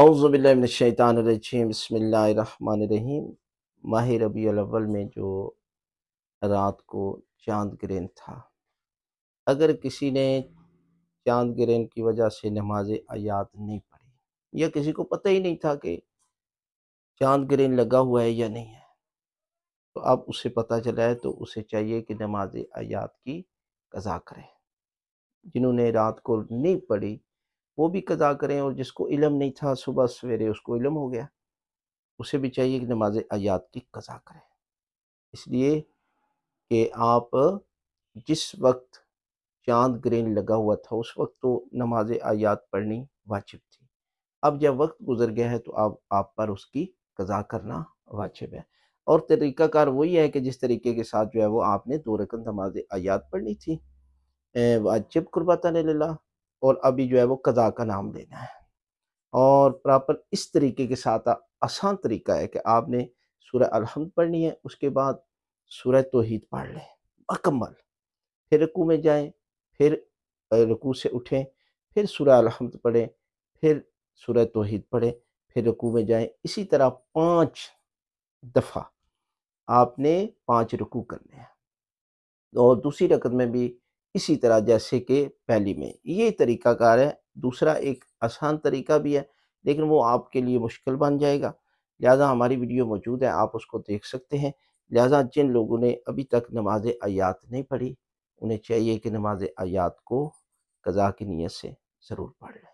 اعوذ باللہ من الشیطان الرجیم، بسم اللہ الرحمن الرحیم۔ ماہ ربیع الاول میں جو رات کو چاند گرہن تھا، اگر کسی نے چاند گرہن کی وجہ سے نماز آیات نہیں پڑھی یا کسی کو پتہ ہی نہیں تھا کہ چاند گرہن لگا ہوا ہے یا نہیں ہے، تو اب اسے پتہ چلا ہے تو اسے چاہیے کہ نماز آیات کی قضا کرے۔ جنہوں نے رات کو نہیں پڑھی وہ بھی قضا کریں، اور جس کو علم نہیں تھا صبح سویرے اس کو علم ہو گیا، اسے بھی چاہیے کہ نماز آیات کی قضا کریں، اس لیے کہ آپ جس وقت چاند گرہن لگا ہوا تھا اس وقت تو نماز آیات پڑھنی واجب تھی۔ اب جب وقت گزر گیا ہے تو آپ پر اس کی قضا کرنا واجب ہے، اور طریقہ کار وہی ہے کہ جس طریقے کے ساتھ جو ہے وہ آپ نے 2 رکعت نماز آیات پڑھنی تھی واجب قربتاً للہ، اور ابھی جو ہے وہ قضا کا نام لینا ہے۔ اور پراپر اس طریقے کے ساتھ آسان طریقہ ہے کہ آپ نے سورہ الحمد پڑھنی ہے، اس کے بعد سورہ توحید پڑھ لیں مکمل، پھر رکوع میں جائیں، پھر رکوع سے اٹھیں، پھر سورہ الحمد پڑھیں، پھر سورہ توحید پڑھیں، پھر رکوع میں جائیں۔ اسی طرح 5 دفعہ آپ نے 5 رکوع کرنے ہیں، اور دوسری رکعت میں بھی اسی طرح جیسے کہ پہلی میں۔ یہ طریقہ کار ہے۔ دوسرا ایک آسان طریقہ بھی ہے لیکن وہ آپ کے لیے مشکل بن جائے گا، لہٰذا ہماری ویڈیو موجود ہے، آپ اس کو دیکھ سکتے ہیں۔ لہٰذا جن لوگوں نے ابھی تک نماز آیات نہیں پڑھی انہیں چاہیے کہ نماز آیات کو قضا کی نیت سے ضرور پڑھ لیں۔